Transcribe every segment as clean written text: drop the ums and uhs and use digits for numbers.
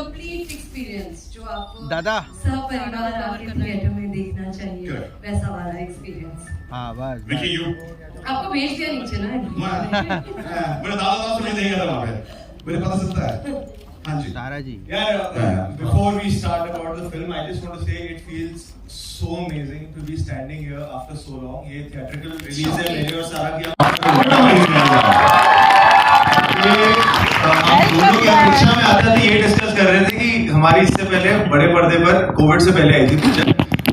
Complete experience जो आपको दादा सपरिवार आपके थिएटर में देखना चाहिए, वैसा वाला एक्सपीरियंस। हाँ बस विकी यू आपको भेज दिया नीचे ना। मेरे दादा से नहीं देगा वहाँ पे, मुझे पता चलता है। हाँ जी तारा जी Before we start about the film, I just want to say it feels so amazing to be standing here after so long. ये theatrical release है मेरे और सारा की। हम दोनों की अपेक्षा में आते थे, ये डिस्कस कर रहे थे कि हमारी इससे पहले बड़े पर्दे पर कोविड से पहले आई थी पिक्चर,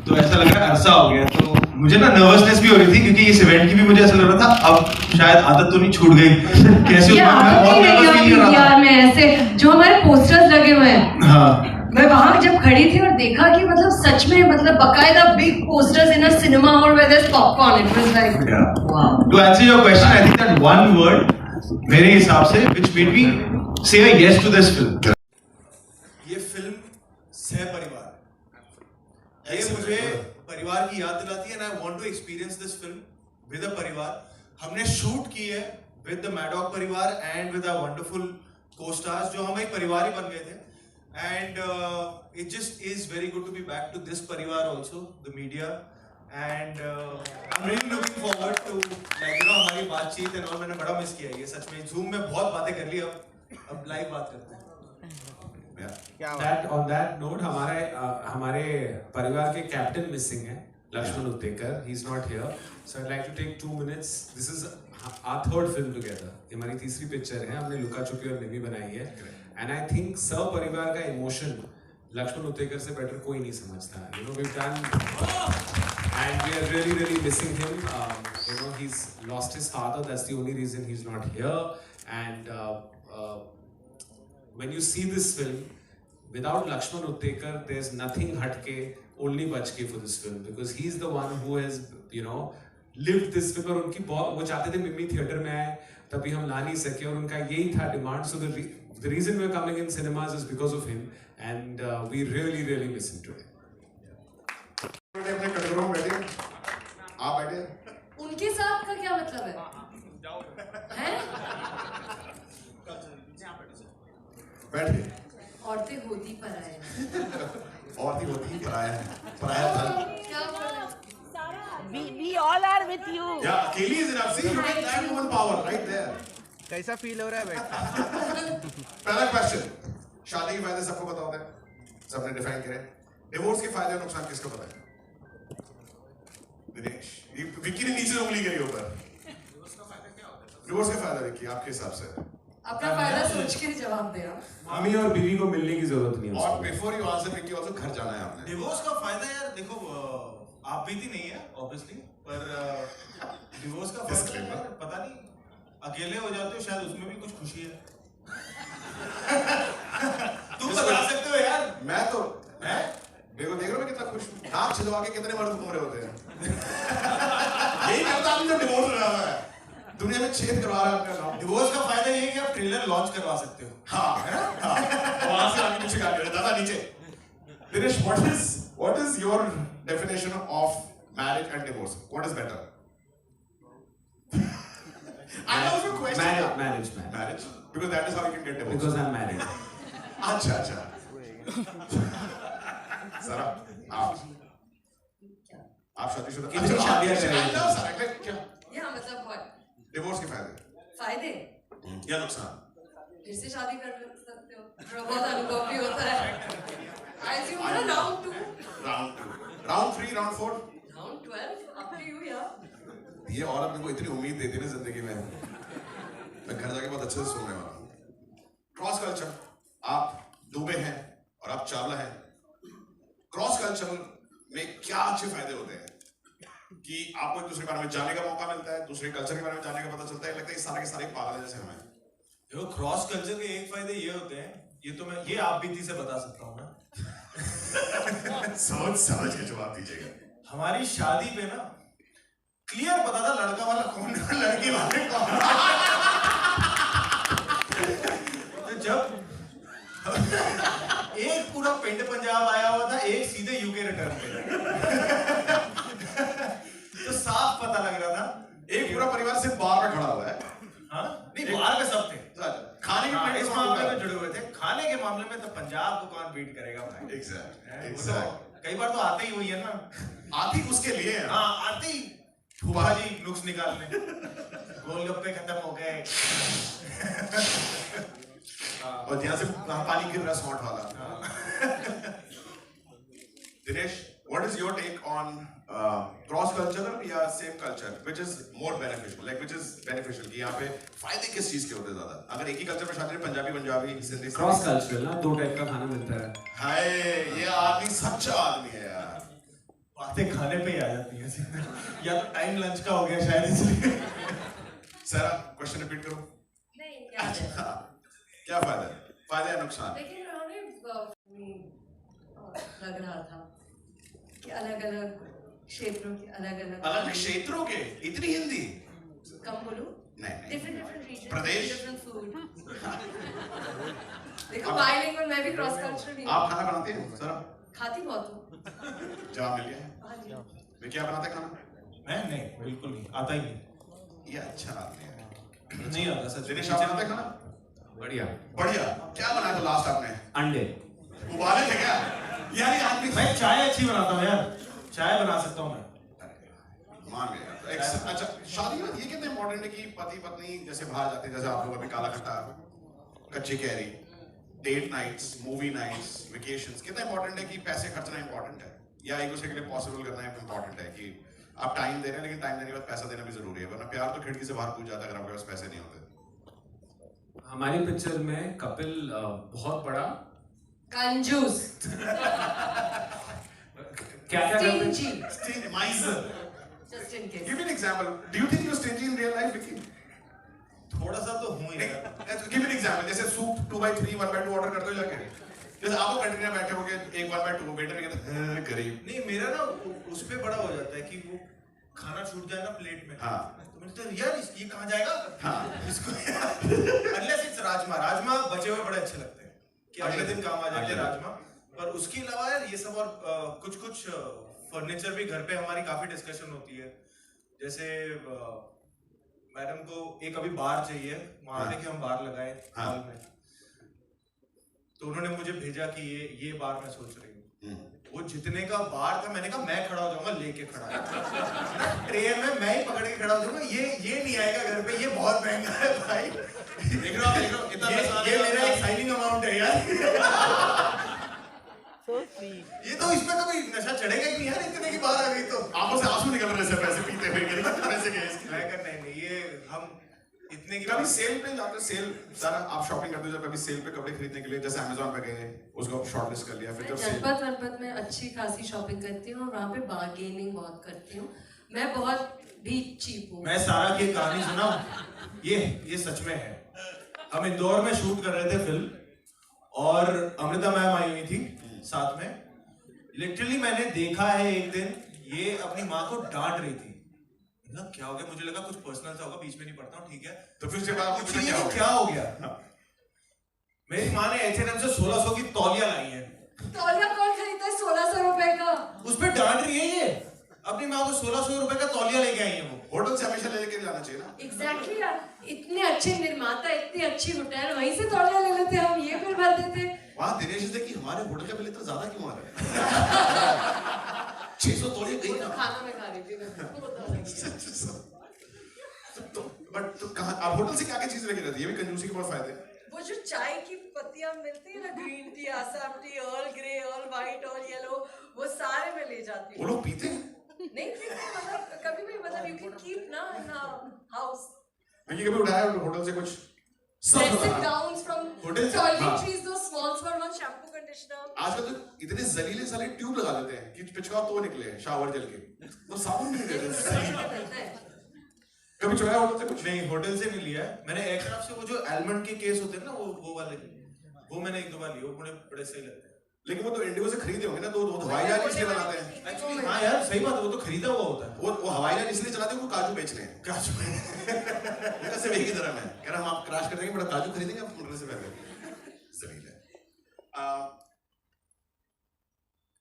तो ऐसा लग रहा है अरसा हो गया। तो मुझे ना नर्वसनेस भी हो रही थी क्योंकि इस इवेंट की भी मुझे ऐसा लग रहा था अब शायद आदत तो नहीं छूट गई। कैसे मैं बहुत नर्वस फील कर रहा था यार। मैं ऐसे जो हमारे पोस्टर्स लगे हुए हैं, हाँ मैं वहां जब खड़ी थी और देखा कि मतलब सच में मतलब बकायदा big posters in a cinema hall where there is popcorn, it was like wow. To answer your question, I think that one word मेरे हिसाब से which made me say a yes to this film. ये film सह परिवार, ये मुझे परिवार की याद दिलाती है and I want to experience this film with a परिवार। हमने शूट की है with the मैडॉक परिवार and with our wonderful co-stars जो हम एक परिवार ही बन गए थे and it just is very good to be back to this परिवार also, the media and I'm really looking forward to like you know हमारी बातचीत and all। मैंने बड़ा मिस किया ये सच में। Zoom में बहुत बातें कर ली, अब लाइव बात करते हैं। On that note, हमारे परिवार के कैप्टन मिसिंग है, Lakshman Uttekar. He's not here, so I'd like to take 2 minutes. This is our third film together. ये हमारी तीसरी पिक्चर है, हमने लुका छुपी और मिमी बनाई है। And I think सब परिवार का इमोशन लक्ष्मण उत्तेकर से बेटर कोई नहीं समझता। You know we've done, and we are really missing him. You know he's lost his father. That's the only reason he's not here. And when you see this film, without Lakshman Uttekar, there's nothing hatke, only bachke for this film because he's the one who has, you know, lived this film। और उनकी बहुत वो चाहते थे मिमी theatre में आए, तभी हम ला नहीं सके और उनका यही था demand. So the reason we're coming in cinemas is because of him, and we really miss him today। अपने कटघरों में बैठे, आप बैठे, उनके साथ का क्या मतलब है? हैं? बैठे। औरतें होती पराया। औरतें होती पराया, पराया धन। क्या बोला? We all are with you. Yeah, Akeli is enough. See, you get that woman power right there. कैसा फील हो रहा है बेटा? पहला क्वेश्चन, शादी के फायदे सबको पता होता है, सबने डिफाइन करे। डिवोर्स के फायदे और नुकसान किसको पता है? दिनेश, विक्की ने नीचे उंगली करी ऊपर। डिवोर्स का फायदा विक्की आपके हिसाब से? अपना फायदा सोच के जवाब दे रहा। मम्मी और बीवी को मिलने की जरूरत नहीं है। और before you answer Vicky also घर जाना है आपने। डिवोर्स का फायदा यार देखो, आप बीती नहीं है ऑब्वियसली, पर डिवोर्स का फायदा यार, पता नहीं अकेले हो जाते हो शायद उसमें भी कुछ खुशी है। तुम बता सकते हो यार। मैं तो देखो देख रहे हो मैं कितना खुश हूँ। नाक छिदवा के कितने मर्द घूम रहे होते हैं। यही करता आदमी जो डिवोर्स हो रहा है, दुनिया में छेद करवा रहा है अपना नाम। डिवोर्स का फायदा ये है कि आप ट्रेलर लॉन्च करवा सकते हो। हाँ है ना? हाँ। वहाँ से आगे पीछे गाड़ी दादा नीचे। Dinesh, what is your definition of marriage and divorce? What is better? I also question marriage because that is how you can get divorced. Because I'm married. अच्छा। सर आप शादीशुदा? कितनी शादियां करेंगे? क्या? या मतलब what? डिवोर्स के फायदे फायदे या नुकसान? फिर से शादी कर सकते हो, थोड़ा बहुत अनुभव भी होता है। I assume ना round 2, round 3, round 4, round 12, up to you यार। ये औरत मेरे को इतनी उम्मीद देती है ना जिंदगी में, मैं घर जाके बहुत अच्छे से सुनने वाला हूँ। क्रॉस कल्चर, आप दुबे हैं और आप चावला हैं। क्रॉस कल्चर में क्या अच्छे फायदे होते हैं कि आपको एक दूसरे के बारे में जानने का मौका मिलता है, दूसरे कल्चर के बारे में जानने का पता चलता है। लगता है कि सारे के सारे पागल हैं जैसे हमें। देखो क्रॉस कल्चर के एक फायदे ये होते हैं, ये आप बीती से बता सकता हूँ ना। समझ के जवाब दीजिएगा। हमारी शादी पे ना क्लियर पता था लड़का वाला कौन है, लड़की वाले कौन। तो जब एक पूरा पिंड पंजाब आया हुआ था, एक सीधे यूके रिटर्न पे। तो साफ पता लग रहा था, एक पूरा परिवार सिर्फ बाहर में खड़ा हुआ है। हाँ नहीं बाहर में सब थे, खाने के इस मामले में जुड़े हुए थे। खाने के मामले में तो पंजाब को कौन बीट करेगा भाई। एग्जैक्ट कई बार तो आते ही हुई है ना, आती उसके लिए है। हाँ आते ही फूफा जी नुक्स निकालने, गोलगप्पे खत्म हो गए और यहाँ से पानी गिर रहा है स्पॉट वाला। Dinesh, what is your take on cross cultural या same culture, which is more beneficial, like which is beneficial कि यहाँ पे फायदे किस चीज के होते हैं ज्यादा? अगर एक ही कल्चर में शादी है, पंजाबी सिंधी क्रॉस कल्चरल ना, 2 टाइप का खाना मिलता है। हाय, ये आदमी सच्चा आदमी है यार। बातें खाने पे ही आ जाती हैं या तो टाइम लंच का हो गया शायद इसलिए। सारा क्वेश्चन रिपीट करो। नहीं, क्या है? क्या फायदा है? फायदा या नुकसान? लेकिन हमें लग रहा था कि अलग-अलग क्षेत्रों के अलग-अलग क्षेत्रों के इतनी हिंदी कम बोलो। नहीं डिफरेंट रीजन, प्रदेश? Different food. देखो बाइलिंगुअल, मैं भी क्रॉस कल्चरल हूँ। आप खाना बनाते हैं सर? खाती बहुत हूँ। जवाब मिल गया है। हाँ जी। वे क्या बनाते हैं खाना? मैं नहीं, बिल्कुल नहीं, आता ही नहीं। ये अच्छा आदमी है। नहीं आता सच। दिनेश, आप बनाते हैं खाना? बढ़िया। बढ़िया। क्या बनाया था लास्ट आपने? अंडे उबाले थे क्या? यार ये आदमी मैं चाय अच्छी बनाता हूँ यार, चाय बना सकता हूँ मैं। मान गया। अच्छा, शादी में ये कितना इम्पोर्टेंट है कि पति पत्नी जैसे बाहर जाते हैं, जैसे आप लोग अभी काला खट्टा, कच्ची कैरी, date nights, movie nights, vacations, कितना इम्पोर्टेंट है कि पैसे खर्चना इम्पोर्टेंट है या एक दूसरे के लिए पॉसिबल करना इम्पोर्टेंट है कि आप टाइम दे रहे हैं, लेकिन टाइम देने के बाद पैसा देना भी जरूरी है, वरना प्यार तो खिड़की से बाहर कूद जाता है अगर आपके पास पैसे नहीं होते। हमारी पिक्चर में कपिल बहुत बड़ा कंजूस, क्या करते हैं? stingy, Miser. just in case. Give me an example. Do you think you're stingy in real life, Vicky? थोड़ा सा तो हूँ यार। Give me an example. जैसे सूप 2x3, 1x2 ऑर्डर करते हो जाके, जैसे आप कैंटीन में बैठे होगे, 1/2 वेटर कहते हैं गरीब। नहीं, मेरा ना उस पे बड़ा हो जाता है कि वो खाना छूट जाए ना प्लेट में। हाँ। तो मुझे तो यार ये कहाँ जाएगा? हाँ। इसको unless it's राजमा बचे हुए बड़े अच्छे लगते हैं कि अगले दिन काम आ जाते हैं राजमा। पर उसके अलावा यार ये सब और कुछ फर्नीचर भी घर पे हमारी काफी डिस्कशन होती है। जैसे मैडम को एक अभी बार चाहिए, वहां कि हम बार लगाए हॉल में, तो उन्होंने मुझे भेजा कि ये बार मैं सोच रही हूँ। वो जितने का बार था, मैंने कहा मैं खड़ा हो जाऊंगा, लेके खड़ा ट्रे में मैं ही पकड़ के खड़ा हो जाऊंगा, ये नहीं आएगा घर पे, ये बहुत महंगा है भाई। देख रहा हूँ इतना ये मेरा एक साइनिंग अमाउंट है यार। ये तो इस पे कभी नशा चढ़ेगा ही नहीं यार, इतने की बार आ गई तो आंखों से आंसू निकल रहे हैं पैसे पीते हुए, पैसे गए इसके। मैं कर नहीं ये हम इतने की कभी सेल पे जाते, सेल सारा आप शॉपिंग करते हो जब कभी सेल पे कपड़े खरीदने के लिए, जैसे अमेज़न पे गए, उसको शॉर्टलिस्ट कर लिया, फिर जब सेल जनपद में अच्छी खासी शॉपिंग करती हूँ और वहाँ पे बार्गेनिंग बहुत करती हूँ। मैं बहुत भी चीप हूँ। मैं सारा की कहानी सुना, ये सच में है। हम इंदौर में शूट कर रहे थे फिल्म और अमृता मैम आई हुई थी साथ में। लिटरली मैंने देखा है एक दिन ये अपनी माँ को डांट रही थी। मतलब क्या हो गया, मुझे लगा कुछ पर्सनल सा होगा, बीच में नहीं पढ़ता हूँ, ठीक है। तो फिर से बात कुछ नहीं, क्या हो गया? मेरी माँ ने H&M से 1600 की तौलिया लाई है। तौलिया कौन खरीदता है 1600 रुपए का? उस पे डांट रही है ये, अपनी माँ को 1600 रुपए का तौलिया लेके आई है वो। होटल से हमेशा लेके जाना चाहिए ना। एग्जैक्टली यार, इतने अच्छे निर्माता, इतनी अच्छी होटल, वहीं से तौलिया ले लेते हम, ये फिर भर देते। वहाँ दिनेश से कि हमारे होटल का बिल इतना ज्यादा क्यों आ रहा है? 600 तोड़िए गई ना। खाना में खा रही थी तो बट तो कहाँ आप होटल से क्या क्या चीज लेके जाती है? ये भी कंजूसी के बहुत फायदे हैं। वो जो चाय की पत्तियां मिलती है ना, green tea, Assam T, earl grey, earl white, earl yellow, वो सारे मैं ले जाती वो हूँ। लोग पीते हैं? नहीं पीते, मतलब कभी भी, मतलब यू कैन कीप ना इन हाउस। मैंने कभी उठाया होटल से कुछ Dressing gowns from होटल से toiletries, those smalls for one shampoo, conditioner. आजकल तो इतने जलीले साले ट्यूब लगा देते हैं कि पिछवा तो निकले शावर जल के, तो साबुन नहीं देते। कभी चुराया होटल से कुछ? नहीं, होटल से नहीं लिया है मैंने। एयरक्राफ्ट से वो जो एलमंड के केस होते हैं ना, वो वाले, वो मैंने 1-2 बार लिए, वो बड़े सही लगते हैं। लेकिन वो तो इंडिगो से खरीदे होंगे ना, तो हवाई जहाज इसलिए बनाते हैं। एक्चुअली हाँ यार सही बात है, वो तो खरीदा हुआ होता है। वो हवाई जहाज इसलिए चलाते हैं, वो काजू बेच रहे हैं। काजू मेरा सिर्फ एक ही धर्म है, कह रहा हम आप क्रैश कर देंगे, बड़ा काजू खरीदेंगे आप मरने से पहले। जमीन है।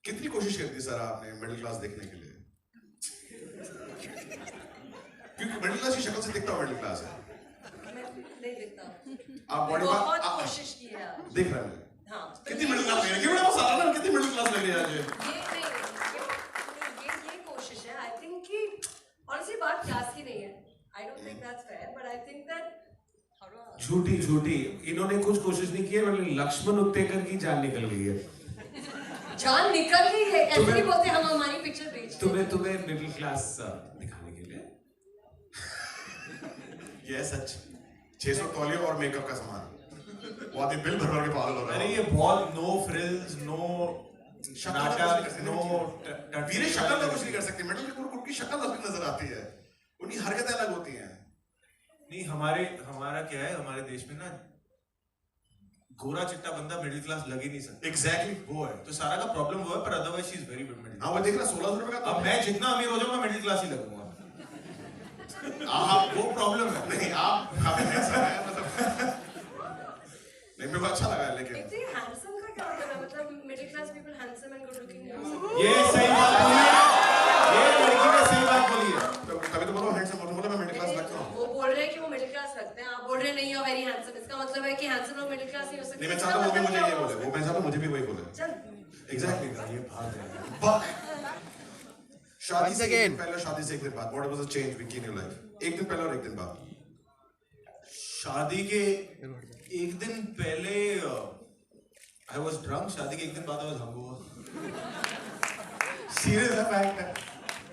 कितनी कोशिश करती सर आपने मिडिल क्लास देखने के लिए? क्योंकि मिडिल क्लास की शक्ल से दिखता मिडिल क्लास है। नहीं दिखता। आप बॉडी बहुत कोशिश की है। दिख रहा है। हाँ। कितनी मिडिल क्लास लग रही है? क्यों बड़ा सारा ना कितनी मिडिल क्लास लग रही है आज? ये कोशिश है। I think कि honestly बात क्लास की नहीं है। I don't think that's fair, but I think that झूठी इन्होंने कुछ कोशिश नहीं की है, मतलब लक्ष्मण उत्तेकर की जान निकल गई है। जान निकल गई है, ऐसे नहीं बोलते हम हमारी पिक्चर बेचते हैं। तुम्हें मिडिल क्लास दिखाने के लिए ये सच 600 तौलिया और मेकअप का सामान वो आदमी बिल भर के पागल हो रहा है। अरे ये बहुत नो फ्रिल्स, नो नाटक, नो वीरे शक्ल का कुछ नहीं कर सकते। मेडल के उनकी शक्ल अलग नजर आती है, उनकी हरकतें अलग होती हैं। नहीं, हमारा क्या है, हमारे देश में ना गोरा चिट्टा बंदा मिडिल क्लास लग ही नहीं सकता। एग्जैक्टली वो है, तो सारा का प्रॉब्लम वो है, पर otherwise she is very good middle. हाँ वो देख रहा 1600 रुपए का। अब मैं जितना अमीर हो जाऊंगा मिडिल क्लास ही लगूंगा। आप वो प्रॉब्लम है। नहीं आप काफी ऐसा है मतलब नहीं मेरे को अच्छा लगा लेकिन इतनी हैंडसम का क्या मतलब है? मतलब middle class people handsome and good looking. ये सही बात बोली है, ये लड़की ने सही बात बोली है। तो कभी तो बोलो हैंडसम और बोलो मैं मिडिल क्लास लगता हूँ। वो बोल रहे हैं कि वो मिडिल क्लास लगते हैं, आप बोल रहे हैं नहीं, यू आर वेरी हैंडसम। इसका मतलब है कि हैंडसम लोग मिडिल क्लास नहीं हो सकते। नहीं मैं चाहता हूँ वो भी मुझे ये बोले, वो मैं चाहता हूँ मुझे भी वही बोले। चल एग्जैक्टली ये बात है। बक शादी से एक दिन पहले, शादी से एक दिन बाद, what was the change Vicky in your life? एक दिन पहले और एक दिन बाद। शादी के एक दिन पहले आई वाज ड्रंक, शादी के एक दिन बाद आई वाज हंगओवर। सीरियस है, फैक्ट है।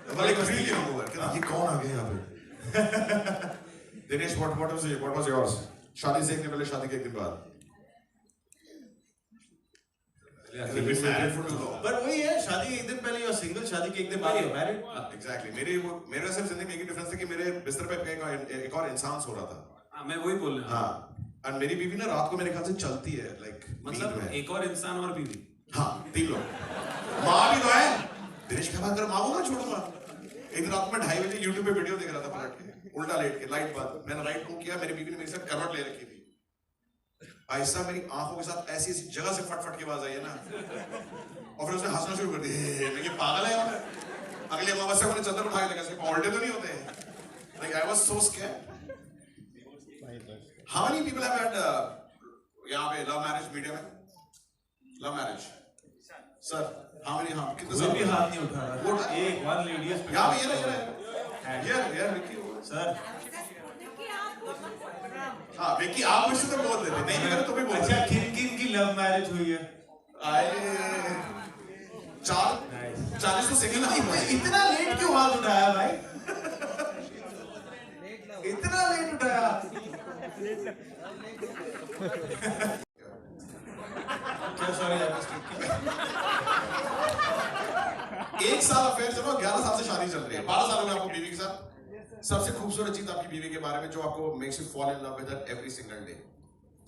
मतलब एक फील होगा कि ये कौन आ गया यहाँ पे? Dinesh what was yours? शादी से एक दिन पहले, शादी के एक दिन बाद। पर वही है, शादी के एक दिन पहले यू आर सिंगल, शादी के एक दिन बाद यू आर मैरिड। एग्जैक्टली मेरे सिर्फ जिंदगी में एक ही डिफरेंस था कि मेरे बिस्तर पे एक और इंसान सो रहा था। मैं वही बोल रहा हूँ। हाँ, और मेरी बीवी ना रात को मेरे ख्याल से चलती है, लाइक मतलब एक और इंसान और बीवी। हाँ 3 लोग। माँ भी तो है। दिनेश क्या बात कर, माँ को ना छोड़ूंगा। एक दिन रात में 2:30 बजे यूट्यूब पे वीडियो देख रहा था पलट के, उल्टा लेट के, लाइट बंद। मैंने राइट को किया, मेरी बीवी ने मेरे साथ करवट ले रखी थी। ऐसा मेरी आंखों के साथ ऐसी जगह से फट के आवाज आई है ना, और फिर उसने हंसना शुरू कर दिया। मैं ये पागल है यार, अगली अमावस्या को चंद्र उठा के लगा, इसके पॉल्टे तो नहीं होते। Like I was so scared. How many people have had यहाँ पे लव मैरिज मीडिया में? Love marriage sir how many? हाँ कितने कोई साल? भी हाथ नहीं उठा रहा। एक वन लेडी है यहाँ पे ये विक्की सर। हाँ विक्की आप मुझसे तो बोल देते नहीं, मैंने तो भी बोल अच्छा, किन की लव मैरिज हुई है? आए 40 तो सिंगल नहीं। इतना लेट क्यों हाथ उठाया भाई? इतना लेट उठाया? क्या सॉरी, एक साल अफेयर चलो, 11 साल से शादी चल रही है, 12 साल में आपको बीवी के साथ। सबसे खूबसूरत चीज आपकी बीवी के बारे में जो आपको makes you fall in love with her every single day,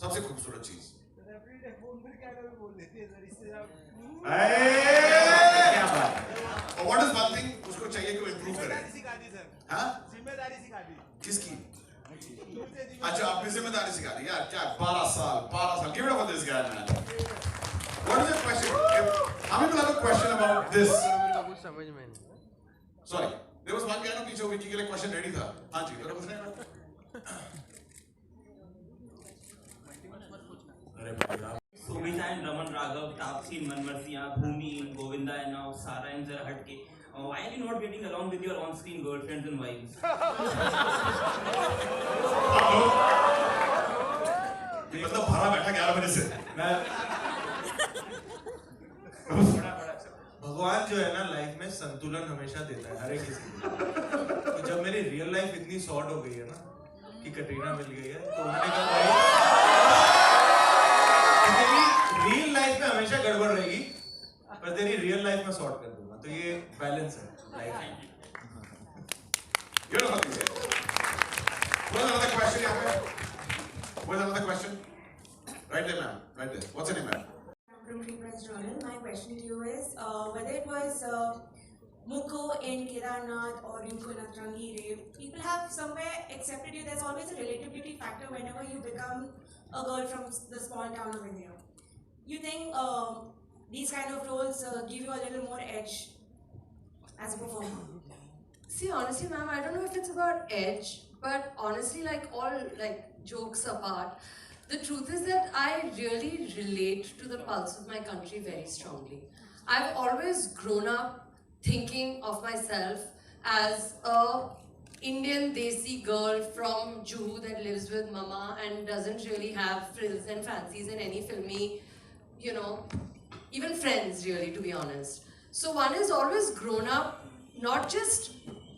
सबसे खूबसूरत चीज? क्या बात? और व्हाट इज वन थिंग उसको चाहिए कि वो इंप्रूव करे? हाँ जिम्मेदारी सिखा दी। किसकी? अच्छा आपने जिम्मेदारी सिखा दी यार। क्या 12 साल give it up for this guy man. What is the question? how many people have a question about this? कुछ समझ में नहीं। Sorry, there was one guy ना पीछे विकी के लिए क्वेश्चन रेडी था। हाँ जी मेरा पूछना है। Subhita and Raman Raghav, Taapsee, Manmarsiya, Bhumi, Govinda, and now Sara and Zara Hatke. Why are you not getting along with your on-screen girlfriends and wives? ये मतलब भरा बैठा 11 बजे से। भगवान जो है ना लाइफ में संतुलन हमेशा देता है हर एक किसी को। तो जब मेरी रियल लाइफ इतनी शॉर्ट हो गई है ना कि कटरीना मिल गई है, तो उन्होंने कहा तेरी रियल लाइफ में हमेशा गड़बड़ रहेगी, पर तेरी रियल लाइफ में सॉर्ट कर दूंगा। तो ये बैलेंस है लाइफ में। Another question यहाँ पे? What's another question? Right there, ma'am. Right there. What's your name, ma'am? From Free Press Journal. My question to you is whether it was Mukho in Kedarnath or Rinko in Atrangi rape, people have somewhere accepted you. There's always a relatability factor whenever you become a girl from the small town of India. You think these kind of roles give you a little more edge as a performer? See, honestly, ma'am, I don't know if it's about edge, but honestly, like all, like jokes apart, the truth is that I really relate to the pulse of my country very strongly. I've always grown up thinking of myself as a Indian Desi girl from Juhu that lives with mama and doesn't really have frills and fancies in any filmy, you know, even friends really, to be honest. So one has always grown up not just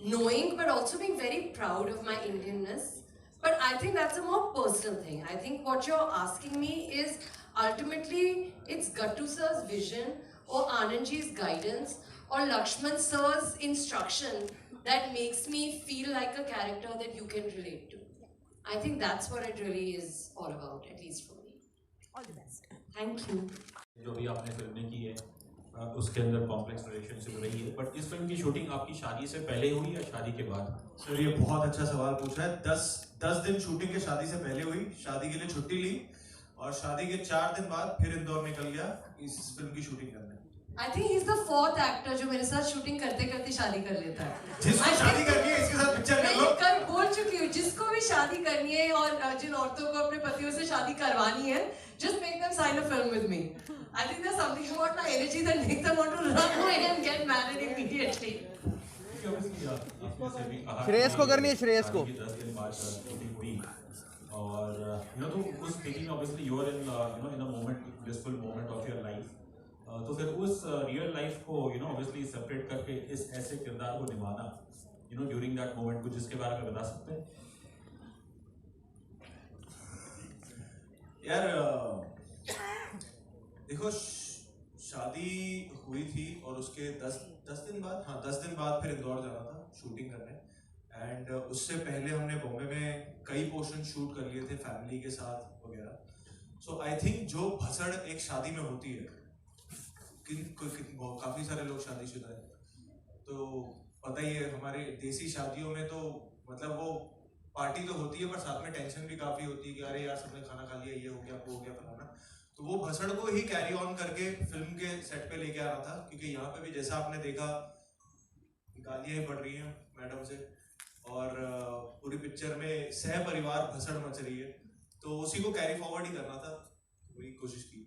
knowing but also being very proud of my Indianness. But I think that's a more personal thing. I think what you're asking me is ultimately it's Gattu sir's vision or Anandji's guidance or Lakshman sir's instruction that makes me feel like a character that you can relate to. I think that's what it really is all about, at least for me. All the best. Thank you. जो भी आपने film में की है उसके अंदर complex relationship रही है, बट इस फिल्म की शूटिंग आपकी शादी से पहले हुई या शादी के बाद? सर ये बहुत अच्छा सवाल पूछा है। 10 दिन शूटिंग के शादी से पहले हुई, शादी के लिए छुट्टी ली और शादी के 4 दिन बाद फिर इंदौर निकल गया इस फिल्म की शूटिंग करने। I think he's the 4th actor जो मेरे साथ शूटिंग करते करते शादी कर लेता है। जिसको शादी करनी है इसके साथ पिक्चर कर लो। मैं कल बोल चुकी हूँ, जिसको भी शादी करनी है और जिन औरतों को अपने पतियों से शादी करवानी है, just make them sign a film with me. I think there's something about my energy that makes them want to run away and get married immediately. Shreyas को करनी है, श्रेयस को। 10 दिन बाद शूटिंग हुई और तो उस स्थिति में obviously you are in in a moment, blissful moment of your life. तो फिर उस रियल लाइफ को obviously सेपरेट करके इस ऐसे किरदार को निभाना ड्यूरिंग दैट मोमेंट, कुछ इसके बारे में बता सकते हैं? यार देखो, शादी हुई थी और उसके 10 दिन बाद, हाँ 10 दिन बाद फिर इंदौर जाना था शूटिंग करने। एंड उससे पहले हमने बॉम्बे में कई पोर्शन शूट कर लिए थे फैमिली के साथ वगैरह। सो आई थिंक जो भसड़ एक शादी में होती है, काफी सारे लोग शादीशुदा है तो पता ही है, हमारे देसी शादियों में तो मतलब वो पार्टी तो होती है पर साथ में टेंशन भी काफी होती है कि अरे यार सबने खाना खा लिया, ये हो गया वो हो गया फलाना। तो वो भसड़ को ही कैरी ऑन करके फिल्म के सेट पे लेके आ रहा था, क्योंकि यहाँ पे भी जैसा आपने देखा गालियां ही पड़ रही हैं मैडम से और पूरी पिक्चर में सह परिवार भसड़ मच रही है, तो उसी को कैरी फॉरवर्ड ही करना था, वही कोशिश की।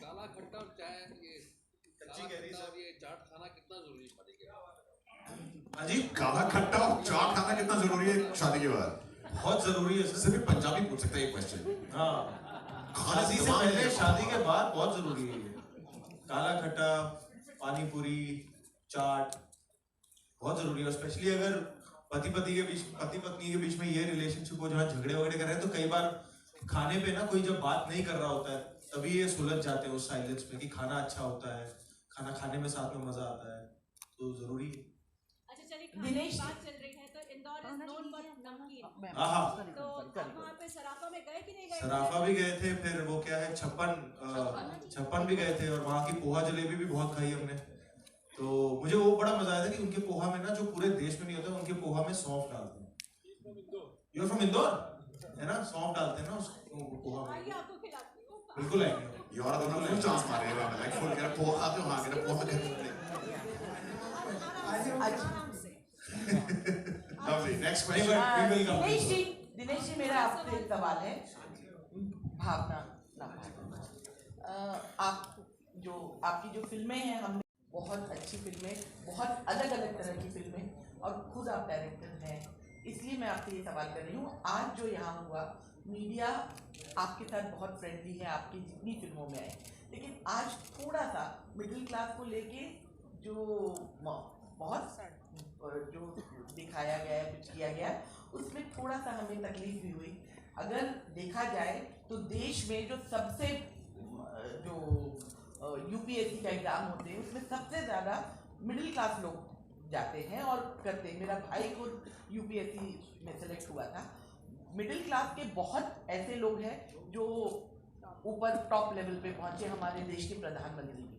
काला खट्टा और चाय, ये कच्ची कैरी साहब, ये चाट खाना कितना जरूरी है शादी के बाद? हाँ जी, काला खट्टा और चाट खाना कितना जरूरी है शादी के बाद? बहुत जरूरी है। सिर्फ पंजाबी पूछ सकता है ये क्वेश्चन। हाँ, शादी से पहले शादी के बाद बहुत जरूरी है ये। काला खट्टा, पानी पूरी, चाट बहुत जरूरी है। स्पेशली अगर पति पत्नी के बीच में ये रिलेशनशिप हो जहाँ झगड़े वगड़े कर रहे हैं, तो कई बार खाने पे ना कोई जब बात नहीं कर रहा होता है तभी ये सुलझ जाते हैं उस साइलेंस में कि खाना अच्छा होता है, खाना खाने में साथ में मजा आता है, तो जरूरी है। अच्छा चलिए, खाने की बात चल रही है तो इंदौर इज नोन फॉर नमकीन। हाँ, तो वहाँ पे सराफा में गए कि नहीं गए? सराफा भी गए थे, फिर वो क्या है छप्पन भी गए थे और वहाँ की पोहा जलेबी भी बहुत खाई हमने। तो मुझे वो बड़ा मजा आया था कि उनके पोहा में ना, जो पूरे देश में नहीं होता, उनके पोहा में सौंफ डालते हैं। यू आर फ्रॉम इंदौर है ना, सौंफ डालते हैं ना उस पोहा में। आइए आपको खिलाती हूँ। बिल्कुल आएंगे। यार दोनों फुल चांस मारे हैं, लाइक फुल कह रहा पोहा खाते हो, हाँ कह रहा पोहा खाते lovely. Next question. Dinesh ji, मेरा आपसे एक सवाल है। भावना आप जो आपकी जो फिल्में हैं, हमने बहुत अच्छी फिल्में, बहुत अलग अलग तरह की फिल्में, और खुद आप डायरेक्टर हैं, इसलिए मैं आपसे ये सवाल कर रही हूँ। आज जो यहाँ हुआ, मीडिया आपके साथ बहुत फ्रेंडली है आपकी जितनी फिल्मों में आए, लेकिन आज थोड़ा सा मिडिल क्लास को लेके जो बहुत जो दिखाया गया है, कुछ किया गया है, उसमें थोड़ा सा हमें तकलीफ भी हुई। अगर देखा जाए तो देश में जो सबसे जो यूपीएससी का एग्ज़ाम होते हैं, उसमें सबसे ज़्यादा मिडिल क्लास लोग जाते हैं और करते हैं। मेरा भाई खुद यूपीएससी में सेलेक्ट हुआ था। मिडिल क्लास के बहुत ऐसे लोग हैं जो ऊपर टॉप लेवल पे पहुंचे, हमारे देश के प्रधानमंत्री भी।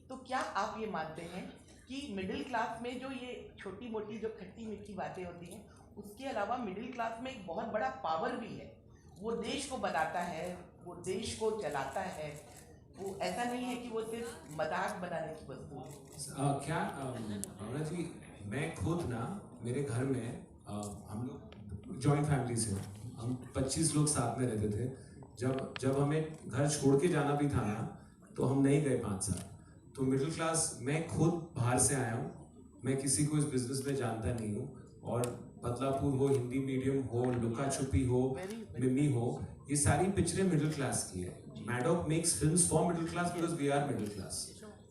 तो क्या आप ये मानते हैं कि मिडिल क्लास में जो ये छोटी मोटी जो खट्टी मीठी बातें होती हैं, उसके अलावा मिडिल क्लास में एक बहुत बड़ा पावर भी है, वो देश को बनाता है, वो देश को चलाता है, वो ऐसा नहीं है कि वो सिर्फ मजाक बनाने की वस्तु है? क्या भावना जी, मैं खुद ना, मेरे घर में हम लोग जॉइंट फैमिली से, हम 25 लोग साथ में रहते थे. जब हमें घर छोड़ के जाना भी था ना, तो हम नहीं गए 5 साल. तो मिडिल क्लास, मैं खुद बाहर से आया हूँ, मैं किसी को इस बिजनेस में जानता नहीं हूँ, और बदलापुर हो, हिंदी मीडियम हो, लुका छुपी हो, मिमी हो, ये सारी पिक्चरें मिडिल क्लास की है. Maddock makes films for middle class because we are middle class.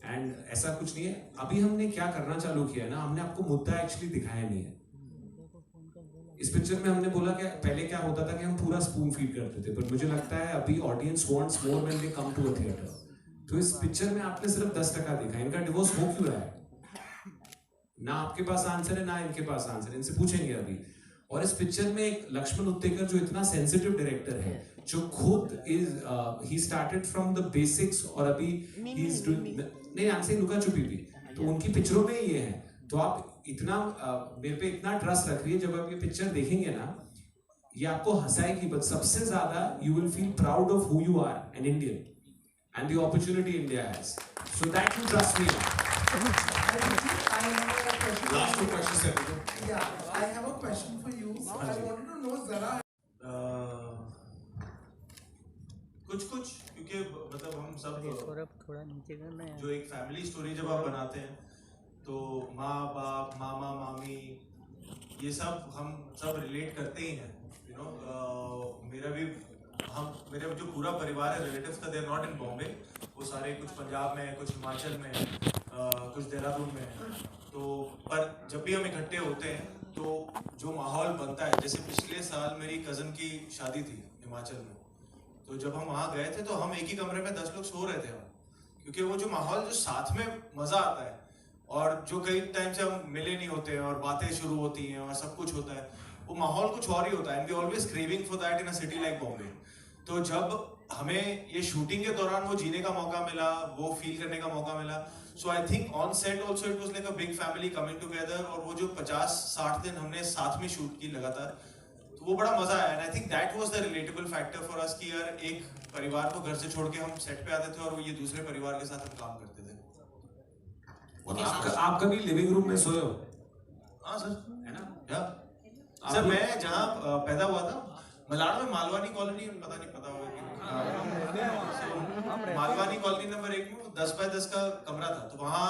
And ऐसा कुछ नहीं है. अभी हमने क्या करना चालू किया है ना, हमने आपको मुद्दा एक्चुअली दिखाया नहीं है. इस पिक्चर में हमने बोला कि पहले क्या होता था कि हम पूरा स्पून फीड करते थे, पर मुझे लगता है अभी audience wants more when they come to a theatre. तो इस पिक्चर में आपने सिर्फ 10% देखा. इनका डिवोर्स हो क्यों रहा है? ना आपके पास आंसर है, ना इनके पास आंसर है. इनसे पूछेंगे अभी. और इस पिक्चर में एक लक्ष्मण उत्तेकर जो इतना सेंसिटिव डायरेक्टर है, जो खुद he started from the basics, और अभी ही इज डूइंग, नहीं आंसर लुका छुपी भी, तो उनकी पिक्चरों में ये है. तो आप इतना मेरे पे इतना ट्रस्ट रख रही है, जब आप ये पिक्चर देखेंगे ना, ये आपको हंसाएगी, बट सबसे ज्यादा you will feel proud of who you are, an Indian, and the opportunity India has. So that you trust me. Last 2 questions, sir. Yeah, I have a question for you. I wanted to know Zara. कुछ क्योंकि मतलब हम सब थोड़ा नीचे करना है. जो एक फैमिली स्टोरी जब आप बनाते हैं, तो माँ बाप, मामा मामी, ये सब हम सब रिलेट करते ही हैं. यू नो, मेरा जो पूरा परिवार है रिलेटिव्स का, they are not in Bombay. वो सारे कुछ पंजाब में है, कुछ हिमाचल में है, कुछ देहरादून में है. तो पर जब भी हम इकट्ठे होते हैं तो जो माहौल बनता है, जैसे पिछले साल मेरी कज़न की शादी थी हिमाचल में, तो जब हम वहाँ गए थे तो हम एक ही कमरे में 10 लोग सो रहे थे. क्योंकि वो जो माहौल, जो साथ में मज़ा आता है, और जो कई टाइम से हम मिले नहीं होते हैं और बातें शुरू होती हैं और सब कुछ होता है, वो माहौल कुछ और ही होता है. And we always craving for that in a city like Bombay. तो जब हमें ये शूटिंग के दौरान वो जीने का मौका मिला, वो फील करने का मौका मिला, so I think on set also it was like a big family coming together. और वो जो 50-60 दिन हमने साथ में शूट की लगातार, तो वो बड़ा मजा आया. And I think that was the relatable factor for us कि यार एक परिवार को घर से छोड़ के हम सेट पे आते थे और ये दूसरे परिवार के साथ हम काम करते थे. आप कभी लिविंग रूम में सोए हो? हाँ सर, है ना. या सर, मैं जहाँ पैदा हुआ था मलाड में, मालवानी कॉलोनी, पता नहीं पता होगा कि मालवानी कॉलोनी नंबर 1 में 10 बाय 10 का कमरा था. तो वहाँ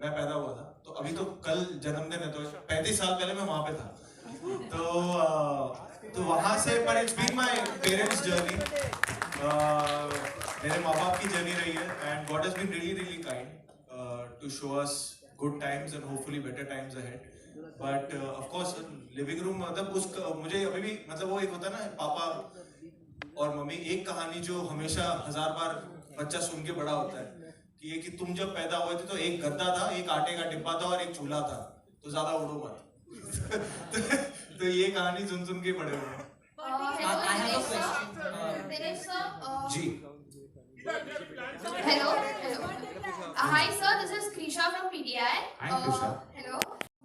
मैं पैदा हुआ था. तो अभी तो कल जन्मदिन है, तो 35 साल पहले मैं वहाँ पे था. तो वहाँ से, पर it's been my parents journey, मेरे माँ बाप की जर्नी रही है. And God has been really really kind to show us good times and hopefully better times ahead. But of course living room, मतलब उसका मुझे अभी भी, मतलब वो एक होता है ना, पापा और मम्मी, एक कहानी जो हमेशा 1000 बार बच्चा सुन के बड़ा होता है, कि ये कि तुम जब पैदा हुए थे तो एक गद्दा था, एक आटे का डिब्बा था और एक चूल्हा था, तो ज्यादा उड़ो मत. तो ये कहानी सुन सुन के बड़े हुए. जी. Hello. Hi sir, this is Krisha from PDI. Hi Krisha. Hello.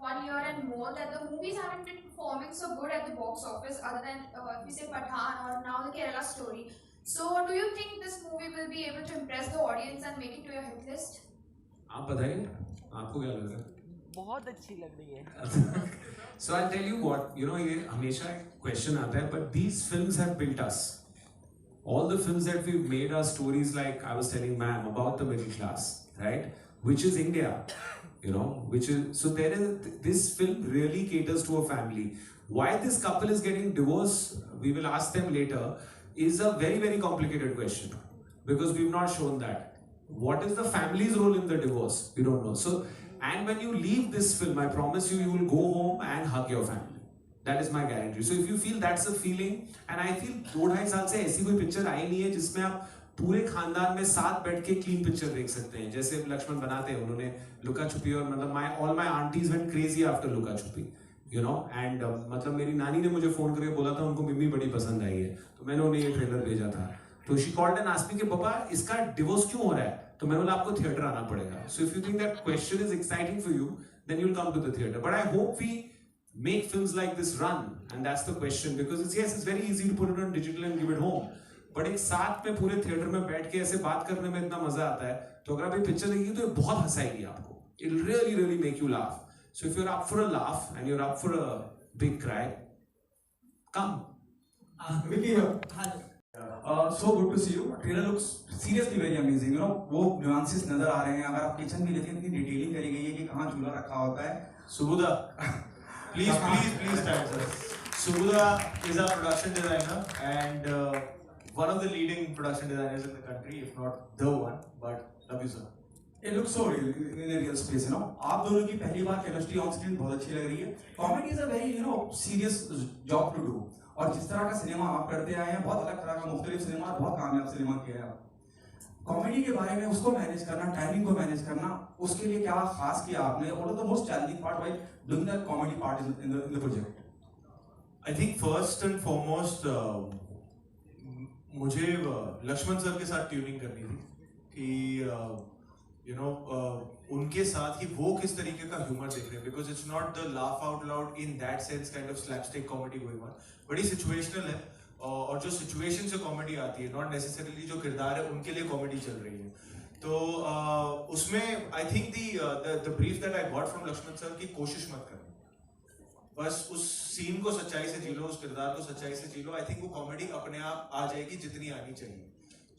1 year and more that the movies haven't been performing so good at the box office, other than if we say Pathaan or now the Kerala Story. So do you think this movie will be able to impress the audience and make it to your hit list? आप बताइए, आपको क्या लग रहा है? बहुत अच्छी लग रही है. So I'll tell you what, you know, ये हमेशा एक question आता है, but these films have built us. All the films that we've made are stories like I was telling ma'am about the middle class, right? Which is India, you know, which is, so there is, this film really caters to a family. Why this couple is getting divorced, we will ask them later, is a very, very complicated question, because we've not shown that. What is the family's role in the divorce? We don't know. So, and when you leave this film, I promise you, you will go home and hug your family. That is my guarantee. So if you feel that's a feeling, and I feel 2-2.5 साल से ऐसी कोई picture आई नहीं है जिसमें आप पूरे खानदान में साथ बैठ के क्लीन पिक्चर देख सकते हैं, जैसे लक्ष्मण बनाते हैं. उन्होंने लुका छुपी, और मतलब all my aunties went crazy after लुका छुपी, you know. And मतलब मेरी नानी ने मुझे फोन करके बोला था उनको मिमी बड़ी पसंद आई है, तो मैंने उन्हें ये ट्रेलर भेजा था. तो she called and asked me कि पापा इसका डिवोर्स क्यों हो रहा है, तो मैंने बोला आपको थिएटर आना पड़ेगा. So if you think that question is exciting for you, then you'll come to the theater. But I hope we make films like this run, and that's the question, because it's very easy to put it on digital and give it home, but एक साथ में पूरे theatre में बैठ के ऐसे बात करने में इतना मजा आता है. तो अगर आप ये पिक्चर देखिए तो बहुत हंसाएगी आपको. It'll really really make you laugh. So if you're up for a laugh and you're up for a big cry, come. Vicky here. So good to see you. Trailer looks seriously very amazing. You know, वो nuances नजर आ रहे हैं. अगर आप kitchen भी लेते हैं, इतनी डिटेलिंग करी गई है कि कहाँ चूल्हा रखा होता है. Subudha, please stand, sir. Subudha is our production designer and one of the leading production designers in the country, if not the one. But love you, sir. It looks so real in a real space, you know. आप दोनों की पहली बार chemistry on screen बहुत अच्छी लग रही है. Comedy is a very, you know, serious job to do. और जिस तरह का सिनेमा आप करते आए हैं, बहुत अलग तरह का मुख्तलिफ सिनेमा, बहुत कामयाब सिनेमा किया है आप. कॉमेडी के बारे में उसको मैनेज करना, टाइमिंग को मैनेज करना, उसके लिए क्या खास किया आपने? What was the most challenging part while doing that comedy part in the project? I think first and foremost मुझे लक्ष्मण सर के साथ ट्यूनिंग करनी थी कि उनके साथ ही वो किस तरीके का ह्यूमर देख रहे हैं, because it's not the laugh out loud in that sense kind of slapstick comedy going on, बड़ी सिचुएशनल है और जो सिचुएशन से कॉमेडी आती है, नॉट नेसेसरीली जो किरदार है उनके लिए कॉमेडी चल रही है. तो उसमें I think the brief that I got from Lakshman sir की कोशिश मत करना, बस उस सीन को सच्चाई से जी लो, उस किरदार को सच्चाई से जी लो. आई थिंक वो कॉमेडी अपने आप आ जाएगी जितनी आनी चाहिए.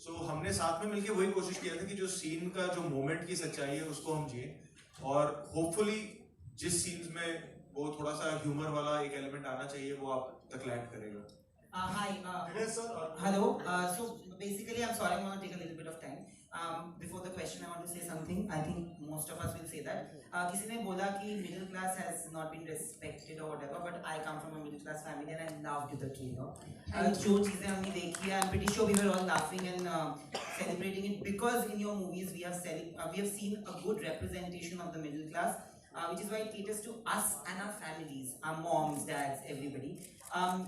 सो हमने साथ में मिलकर वही कोशिश किया था कि जो सीन का जो मोमेंट की सच्चाई है उसको हम जिए, और होपफुली जिस सीन्स में वो थोड़ा सा ह्यूमर वाला एक एलिमेंट आना चाहिए वो आप तक लैंड करेगा. Hi. Hello. So basically, I'm sorry, I'm going to take a little bit of time. Before the question, I want to say something. I think most of us will say that. किसी ने बोला कि middle class has not been respected or whatever, but I come from a middle class family and I loved the trailer. जो चीजें हमने देखी है, I'm pretty sure we were all laughing and celebrating it because in your movies we have seen a good representation of the middle class, which is why it caters to us and our families, our moms, dads, everybody.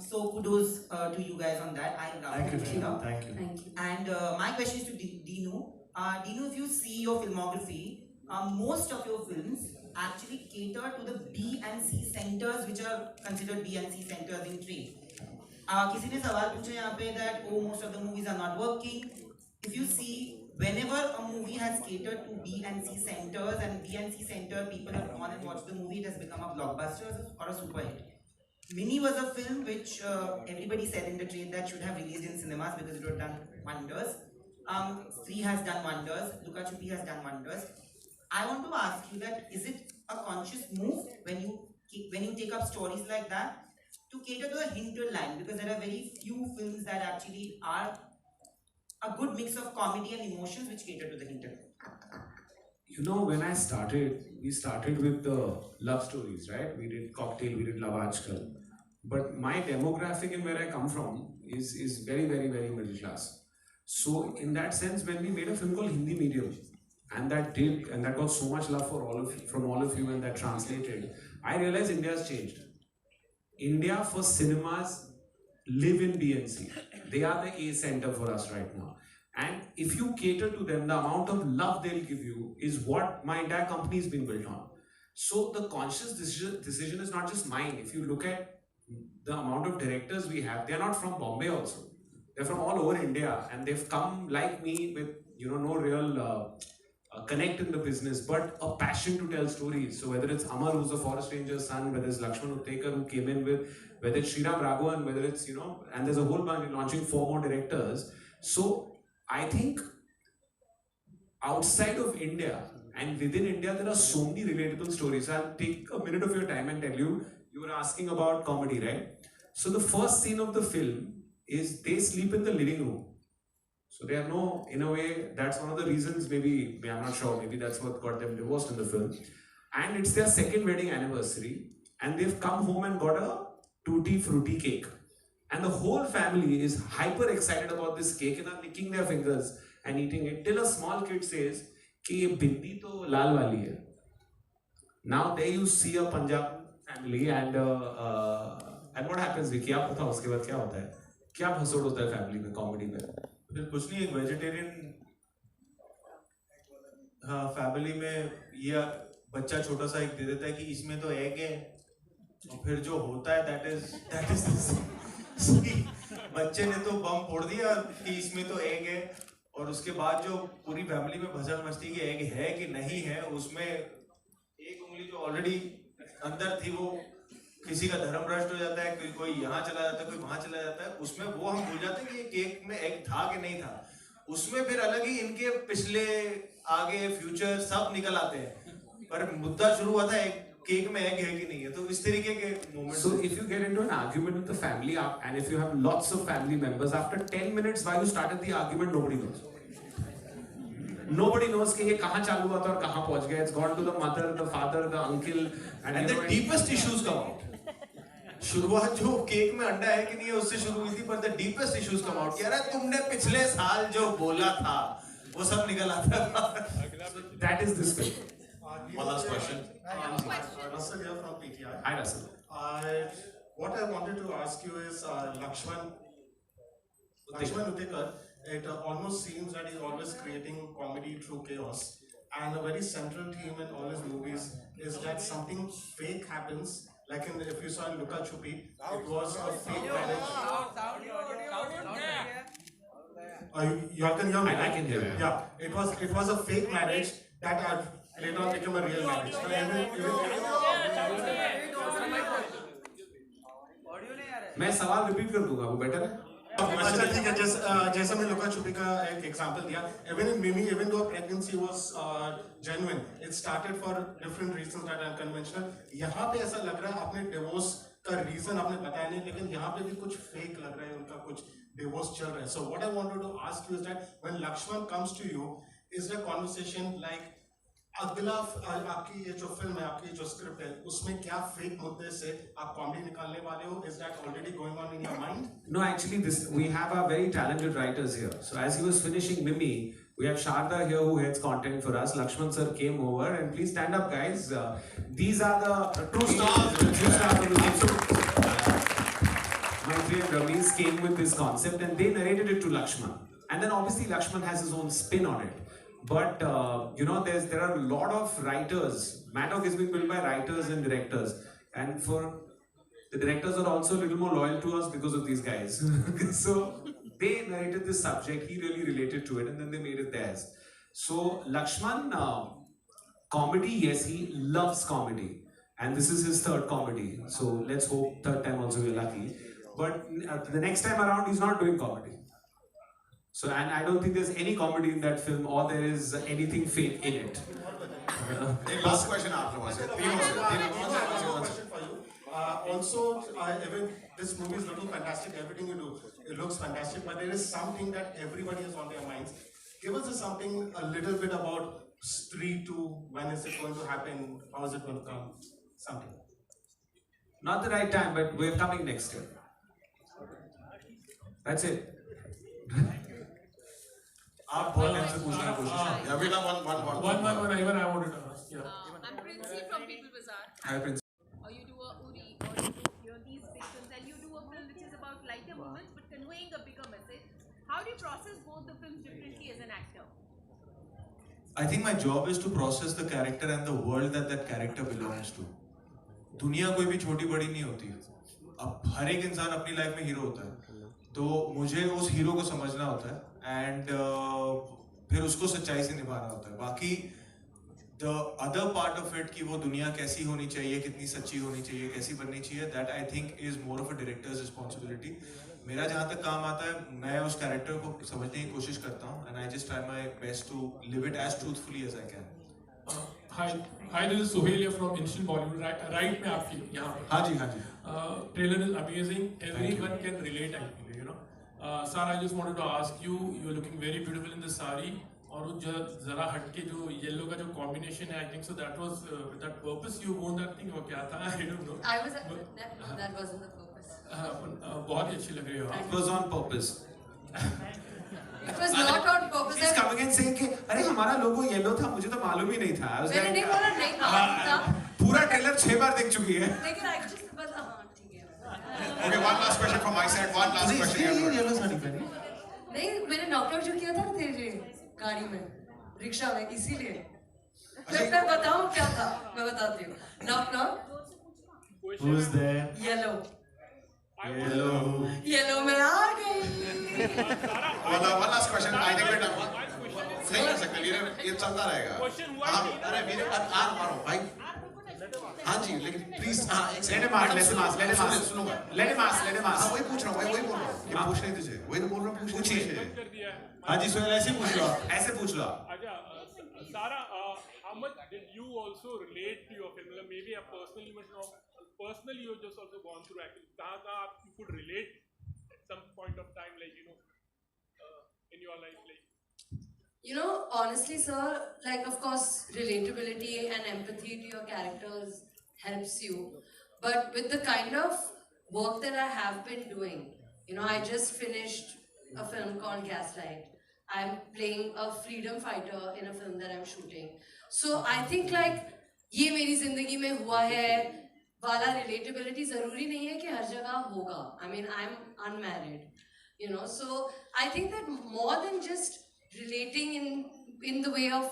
So kudos to you guys on that. I love the trailer. Thank you. And my question is to Dinu. Dinu, if you see your filmography, most of your films actually cater to the B and C centers, which are considered B and C centers in trade. किसी ने सवाल पूछा यहाँ पे that most of the movies are not working. If you see, whenever a movie has catered to B and C centers and B and C center people have gone and watched the movie, it has become a blockbuster or a super hit. Mini was a film which everybody said in the trade that should have released in cinemas because it would have done wonders. Three has done wonders. Luka Chupi has done wonders. I want to ask you that is it a conscious move when you take up stories like that to cater to the hinterland, because there are very few films that actually are a good mix of comedy and emotions which cater to the hinterland. You know, when I started, we started with the love stories, right? We did Cocktail, we did Love Aajkal. But my demographic and where I come from is very, very, very middle class. So in that sense, when we made a film called Hindi Medium, and that got so much love from all of you, and that translated, I realized India has changed. India for cinemas live in B and C. They are the A center for us right now. And if you cater to them, the amount of love they'll give you is what my entire company has been built on. So the conscious decision is not just mine. If you look at the amount of directors we have, they're not from Bombay also. They're from all over India, and they've come like me with no real connect in the business, but a passion to tell stories. So whether it's Amar, who's a forest ranger's son, whether it's Lakshman Uttekar, who came in with, whether it's Sriram Raghavan, whether it's and there's a whole bunch launching 4 more directors. So I think outside of India and within India, there are so many relatable stories. I'll take a minute of your time and tell you. You were asking about comedy, right? So the first scene of the film is they sleep in the living room. So they are in a way, that's one of the reasons, maybe I'm not sure, maybe that's what got them divorced in the film. And it's their 2nd wedding anniversary, and they've come home and got a tutti frutti cake. And the whole family is hyper excited about this cake and are licking their fingers and eating it, till a small kid says, कि ये बिंदी तो लाल वाली है. Now there you see a Punjab family and what happens, Vicky? आप बताओ उसके बाद क्या होता है? क्या भसोड़ होता है फैमिली में, कॉमेडी में? फिर कुछ नहीं, एक वेजिटेरियन फैमिली में ये बच्चा छोटा सा एक दे देता है कि इसमें तो एग है, और फिर जो होता है दैट इज बच्चे ने तो बम फोड़ दिया कि इसमें तो एग है, और उसके बाद जो पूरी फैमिली में भसड़ मचती कि एग है कि नहीं है, उसमें एक उंगली जो ऑलरेडी अंदर थी वो किसी का धर्म भ्रष्ट हो जाता है, कोई यहाँ चला जाता है, कोई वहां चला जाता है, उसमें वो हम भूल जाते हैं कि ये केक में एग था कि नहीं था। उसमें फिर अलग ही इनके पिछले आगे फ्यूचर सब निकल आते हैं, पर मुद्दा शुरू हुआ था केक में एग है कि नहीं है, तो इस तरीके के moments. So if you get into an argument with the family and if you have lots of family members, after 10 minutes while you started the argument, nobody knows. Nobody knows कि ये कहाँ चालू हुआ था और कहाँ पहुँच गया. It's gone to the mother, the father, the uncle, and the deepest issues come out. शुरुआत जो केक में अंडा है कि नहीं है उससे शुरू हुई थी, पर the deepest issues come out. यार तुमने पिछले साल जो बोला था वो सब निकल आता था. That is this film. One last question. Russell here from PTI. Hi Russell. What I wanted to ask you is Lakshman Uttekar. It almost seems that he's always creating comedy through chaos, and a very central theme in all his movies is that something fake happens. Like if you saw Luka Chupi, it was a fake marriage. You all can hear me? I can hear you. Yeah, it was a fake marriage that later on became a real marriage. मैं सवाल repeat कर दूंगा, वो better है? अच्छा ठीक है, जैसा मैं लुका छुपी का एक एग्जांपल दिया, even in Mimi, even though pregnancy was genuine, it started for different reasons that are unconventional. यहाँ पे ऐसा लग रहा है आपने डिवोर्स का रीजन आपने बताया नहीं, लेकिन यहाँ पे भी कुछ फेक लग रहा है, उनका कुछ डिवोर्स चल रहा है. So what I wanted to ask you is that when Lakshman comes to you, is the conversation like अगला आपकी ये जो फिल्म है, आपकी जो स्क्रिप्ट है, उसमें क्या फेक मुद्दे से आप कॉमेडी निकालने वाले हो? Is that already going on in your mind? No, actually, we have our very talented writers here. So as he was finishing Mimi, we have Sharda here who heads content for us. Lakshman sir came over, and please stand up, guys. These are the true stars. My friend Ramesh came with this concept, and they narrated it to Lakshman. And then obviously Lakshman has his own spin on it. But there are a lot of writers. Mattock is being built by writers and directors, and for the directors are also a little more loyal to us because of these guys. So they narrated this subject. He really related to it, and then they made it theirs. So Lakshman, comedy, yes, he loves comedy, and this is his third comedy. So let's hope third time also we're lucky. But the next time around, he's not doing comedy. So, and I don't think there's any comedy in that film, or there is anything fake in it. Last question after one. Question for you. Also, even this movie is looking fantastic. Everything you do, it looks fantastic. But there is something that everybody has on their minds. Give us something a little bit about Stree 2. When is it going to happen? How is it going to come? Something. Not the right time, but we're coming next year. That's it. आप बहुत time से पूछने की कोशिश कर रहे हैं. अभी ना one. Even I wanted to ask. Yeah. I'm Princey from People Bazaar. Hi, Prince. Or you do a Uri, or you do these big films, and you do a film which is about lighter moments but conveying a bigger message. How do you process both the films differently as an actor? I think my job is to process the character and the world that that character belongs to. दुनिया कोई भी छोटी बड़ी नहीं होती. अब हर एक इंसान अपनी लाइफ में हीरो होता है, तो मुझे उस हीरो को समझना होता है एंड फिर उसको सच्चाई से निभाना होता है. बाकी the other part of it कि वो दुनिया कैसी होनी चाहिए, कितनी सच्ची होनी चाहिए, कैसी बननी चाहिए, that I think is more of a directors responsibility. मेरा जहाँ तक काम आता है, मैं उस कैरेक्टर को समझने की कोशिश करता हूँ and I just try my best to live it as truthfully as I can. Hi, this is Sohail here from Instant Bollywood. Right में आपकी यहाँ पे. हाँ जी. Trailer is amazing. Everyone can relate. I feel, you know. Sir, I just wanted to ask you. You're looking very beautiful in the sari. और वो जो जरा हटके जो येलो का जो combination है, I think so that was with that purpose you won that thing. वो क्या था? I don't know. That wasn't the purpose. बहुत ही अच्छी लग रही हो. It was on purpose. It was not on purpose. He's coming and saying कि अरे हमारा लोगो येलो था, मुझे तो मालूम ही नहीं था. मैंने नहीं बोला नहीं था. पूरा ट्रेलर 6 बार देख चुकी है. लेकिन I just बता हाँ ठीक है. Okay, one last question from my side. One last question. Yellow sari पहनी. नहीं, मैंने नॉकआउट जो किया था ना तेरे गाड़ी में, रिक्शा में, इसीलिए. जब मैं बताऊँ क्या था, मैं बताती हूँ. Knock. Who's there? Yellow. Yellow में आ गई. One last question. I think नहीं कर सकते, ये चलता रहेगा. अरे मेरे पास मारो भाई. हाँ जी, लेकिन प्लीज हाँ Let him ask, let him ask, let him ask. सुनूंगा। Let him ask, let him ask. हाँ वही पूछ रहा हूँ, वही बोल रहा हूँ। ये पूछ नहीं तुझे, वही तो बोल रहा हूँ, पूछिए। हाँ जी सोहेल ऐसे पूछ लो आप, ऐसे पूछ लो आप। अच्छा, Sara, how much did you also relate to your film? Maybe a personal emotion of personally you just also gone through actually. कहाँ आप you could relate at some point of time, like in your life, like. Honestly, sir, like of course, relatability and empathy to your characters helps you. But with the kind of work that I have been doing, I just finished a film called Gaslight. I'm playing a freedom fighter in a film that I'm shooting. So I think like ये मेरी जिंदगी में हुआ है वाला relatability जरूरी नहीं है कि हर जगह होगा. I mean, I'm unmarried, So I think that more than just relating in the way of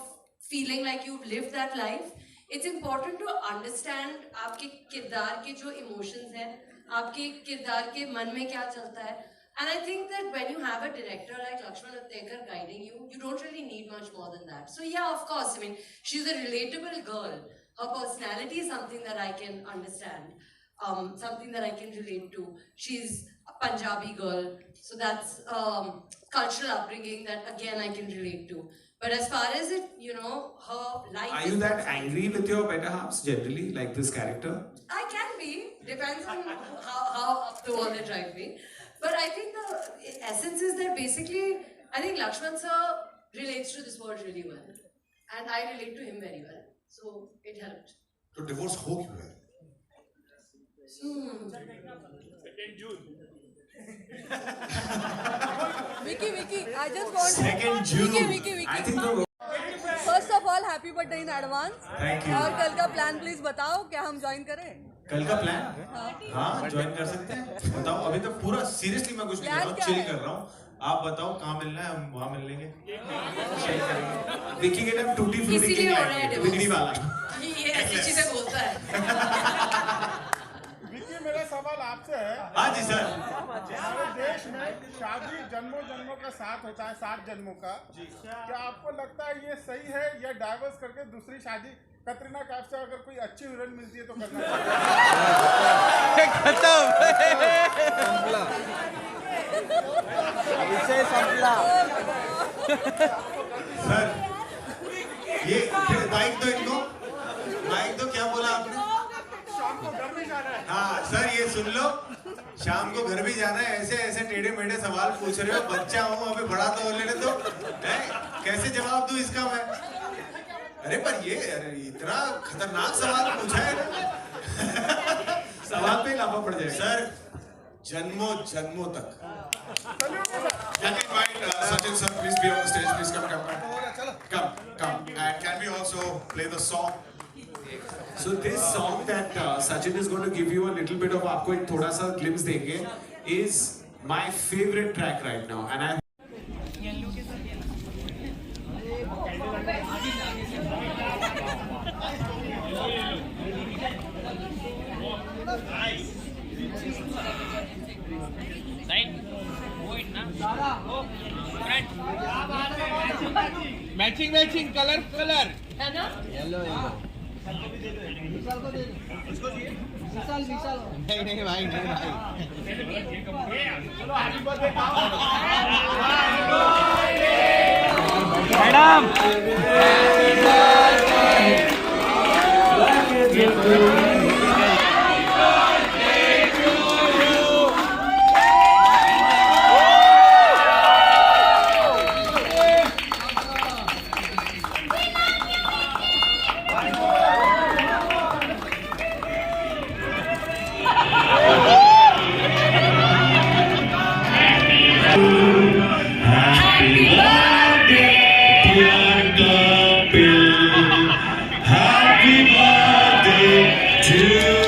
feeling like you've lived that life, it's important to understand आपके किरदार के जो emotions हैं, आपके किरदार के मन में क्या चलता है. And I think that when you have a director like Lakshman Uttekar guiding you, you don't really need much more than that. So yeah, of course, I mean, she's a relatable girl. Her personality is something that I can understand, something that I can relate to. She's a Punjabi girl, so that's cultural upbringing that again I can relate to. But as far as it, her life. Are you that angry with your better halves generally, like this character? I can be. Depends on how up the wall they drive me. But I think the essence is that basically, I think Lakshman sir relates to this world really well. And I relate to him very well. So it helped. तो divorce हो क्यों है? 2nd June. Vicky, I just want 2nd June. Vicky. I think the First of all, happy birthday in advance. Thank you. और कल का plan please बताओ, क्या हम ज्वाइन करें? कल का प्लान? हाँ ज्वाइन कर सकते हैं। बताओ अभी तक पूरा सीरियसली मैं कुछ नहीं कर रहा हूँ, चिल कर रहा हूँ। आप बताओ कहाँ मिलना है, हम वहाँ मिल लेंगे। विकी के नाम टूटी फ्रूटी इसीलिए हो रहा है बिगड़ी वाला। ये ऐसी चीजें बोलता है। विकी मेरा सवाल आपसे है। हाँ जी सर। हमारे देश में शादी जन्मों का साथ होता है, 7 जन्मों का। क्या आपको लगता है ये सही है या डाइवर्स करके दूसरी शादी? कतरीना कैफ से अगर कोई अच्छी हीरोइन मिलती है तो करना सर ये माइक तो क्या बोला आपने? शाम को घर भी जाना है। हाँ सर ये सुन लो, शाम को घर भी जाना है। ऐसे टेढ़े मेढ़े सवाल पूछ रहे हो, बच्चा हूँ अभी, बड़ा तो हो लेने दो। कैसे जवाब दूं इसका मैं? अरे पर ये इतना खतरनाक सवाल पूछा है। सवाल पे लापा पड़ जाए सर। जन्मों तक। Can we invite Sachin sir, please be on the stage, please come. And can we also play the song? So this song that Sachin is going to give you a little bit of, आपको एक थोड़ा सा glimpse देंगे, is my favorite track right now, and I. Matching colour है ना? Yellow विशाल को दे दो। इसको चाहिए? विशाल नहीं भाई चलो happy birthday madam. Happy birthday to